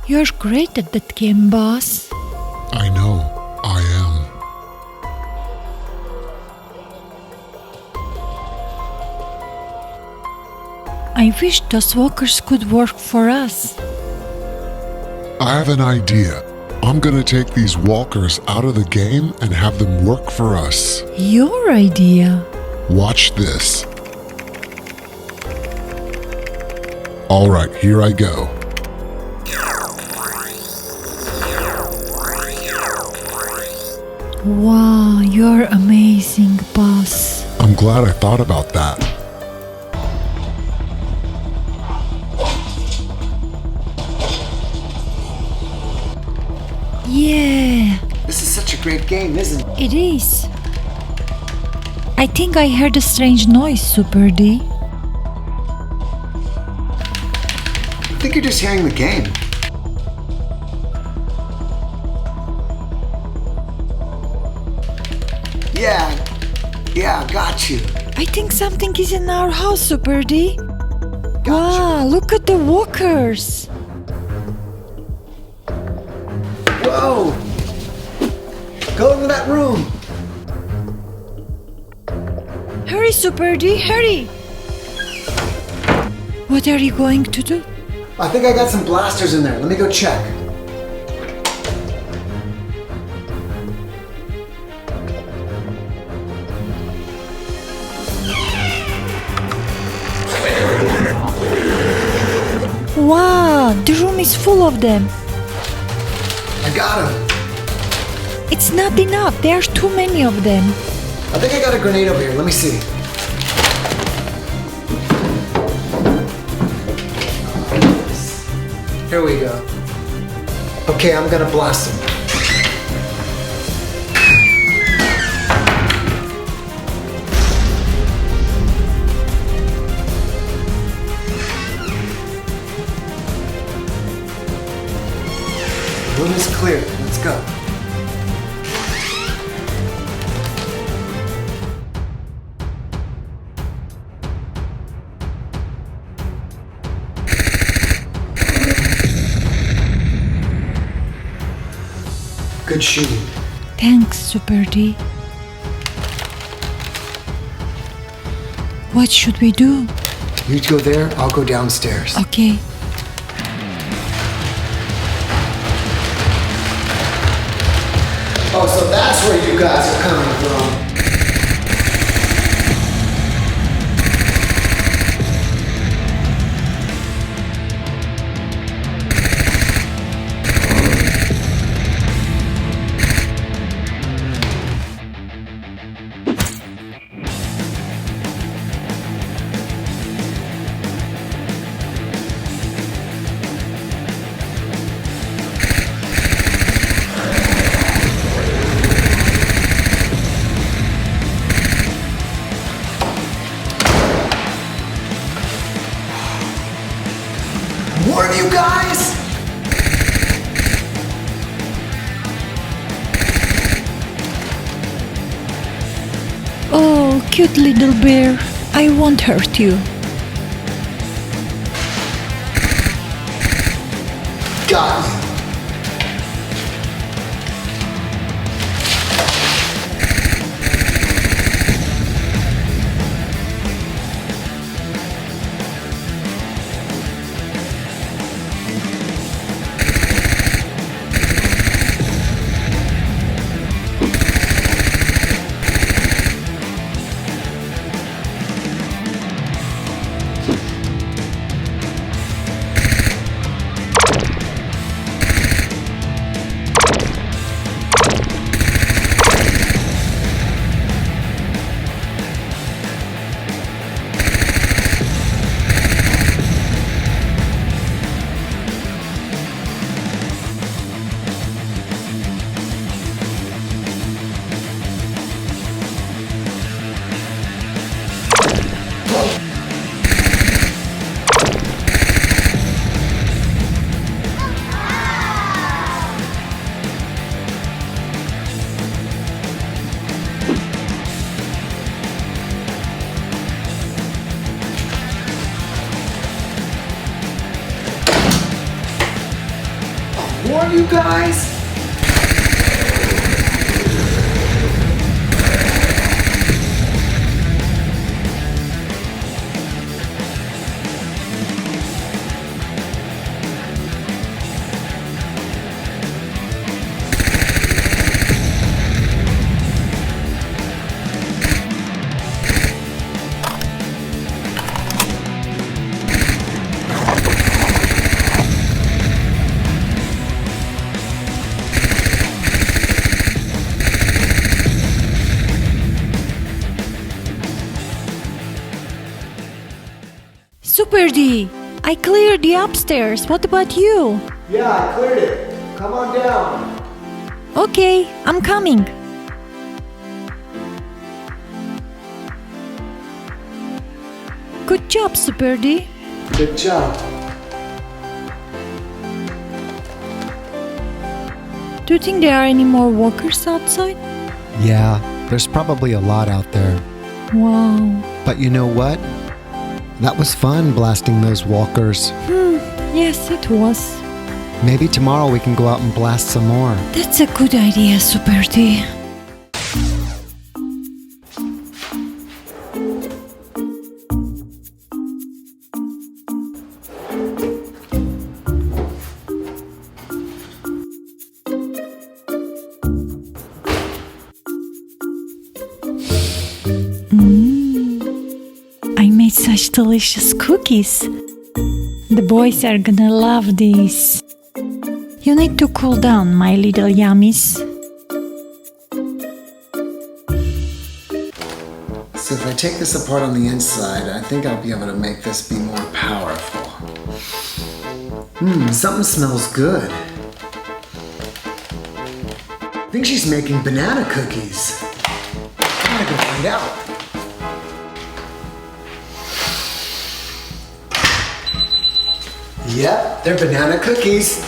You're great at that game, boss. I know, I am. I wish those walkers could work for us. I have an idea. I'm gonna take these walkers out of the game and have them work for us. Your idea. Watch this. All right, here I go. Wow, you're amazing, boss. I'm glad I thought about that. Yeah, This is such a great game, isn't it? it is. I think I heard a strange noise, Super D. I think you're just hearing the game. Yeah, got you. I think something is in our house, Super D. Gotcha. Wow, look at the walkers. Whoa! Go into that room. Hurry, Super D, hurry. What are you going to do? I think I got some blasters in there. Let me go check. Wow, the room is full of them. I got him. It's not enough, there's too many of them. I think I got a grenade over here. Let me see. Here we go. Okay, I'm gonna blast him. Room is clear. Let's go. Good shooting. Thanks, Super D. What should we do? You go there, I'll go downstairs. Okay. Oh, so that's where you guys are coming from. More of you guys? Oh, cute little bear. I won't hurt you. Got you. you guys? Super D, I cleared the upstairs. What about you? Yeah, I cleared it. Come on down. Okay, I'm coming. Good job, Super D. Good job. Do you think there are any more walkers outside? Yeah, there's probably a lot out there. Wow. But you know what? That was fun blasting those walkers. Yes, it was. Maybe tomorrow we can go out and blast some more. That's a good idea, Super D. I made such delicious cookies. The boys are gonna love these. You need to cool down, my little yummies. So if I take this apart on the inside, I think I'll be able to make this be more powerful. Something smells good. I think she's making banana cookies. I'm gonna go find out. Yep, they're banana cookies.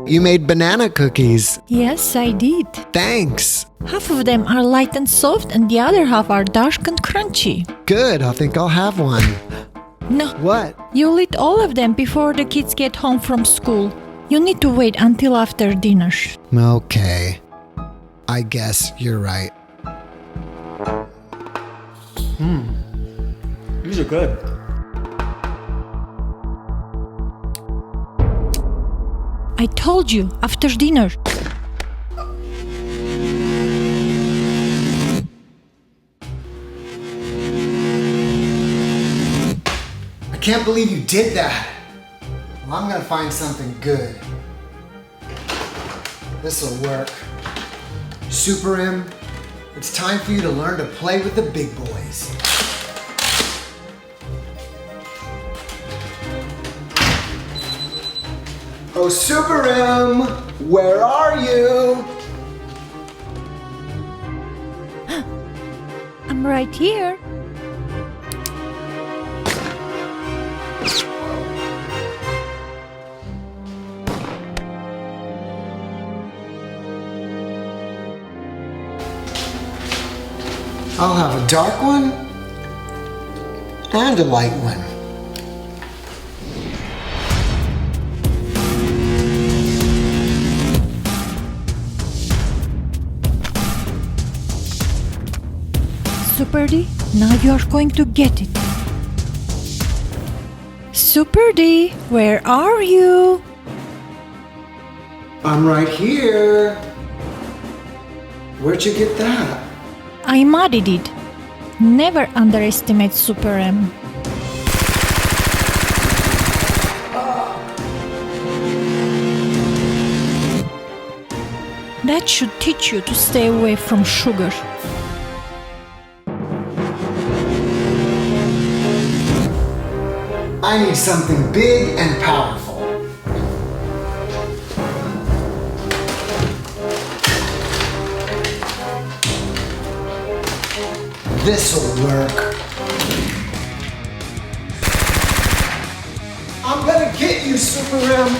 You made banana cookies. Yes, I did. Thanks. Half of them are light and soft and the other half are dark and crunchy. Good, I think I'll have one. No, What? you'll eat all of them before the kids get home from school. You need to wait until after dinner. Okay. I guess you're right. These are good. I told you, after dinner. I can't believe you did that. Well, I'm gonna find something good. This'll work. Super M, it's time for you to learn to play with the big boys. Oh, Super M, where are you? I'm right here. I'll have a dark one and a light one. Super D, now you are going to get it. Super D, where are you? I'm right here. Where'd you get that? I modded it. Never underestimate Super M. That should teach you to stay away from sugar. I need something big and powerful. This'll work. I'm gonna get you, Super M.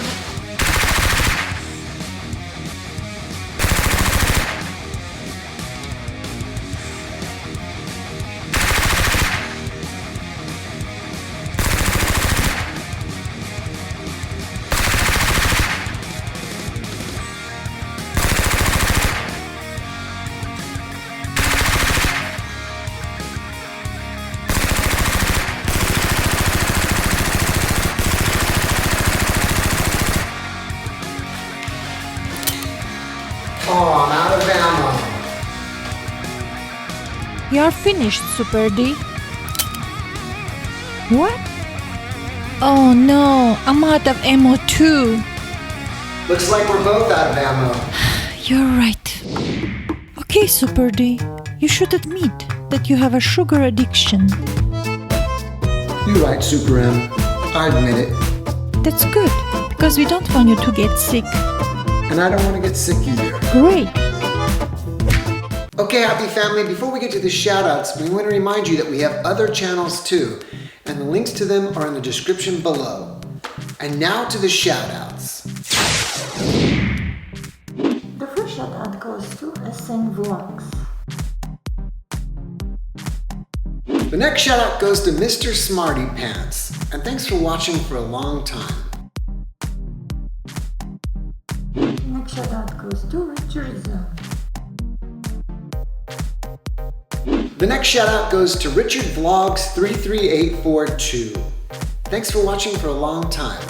Oh, I'm out of ammo. You're finished, Super D. What? Oh no, I'm out of ammo too. Looks like we're both out of ammo. You're right. Okay, Super D, you should admit that you have a sugar addiction. You're right, Super M. I admit it. That's good, because we don't want you to get sick. And I don't want to get sick either. Great. Okay, happy family, before we get to the shoutouts, we want to remind you that we have other channels too, and the links to them are in the description below. And now to the shoutouts. The first shoutout goes to SN Vlogs. The next shoutout goes to Mr. Smarty Pants, and thanks for watching for a long time. Next shoutout goes to Richard Zone. The next shoutout goes to Richard Vlogs 33842. Thanks for watching for a long time.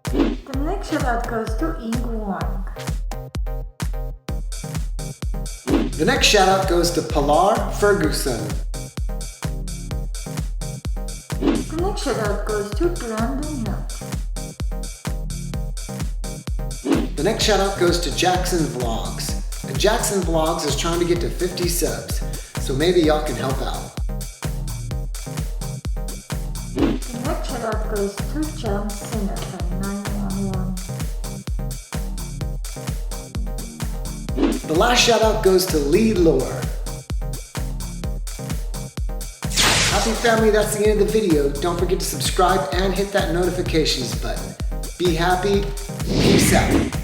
The next shoutout goes to Ing Wang. The next shoutout goes to Pilar Ferguson. The next shoutout goes to Brandon Nutt. The next shoutout goes to Jackson Vlogs. And Jackson Vlogs is trying to get to 50 subs, so maybe y'all can help out. The next shoutout goes to John Sinner from 911. The last shoutout goes to Lee Lore. Happy family, that's the end of the video. Don't forget to subscribe and hit that notifications button. Be happy. Peace out.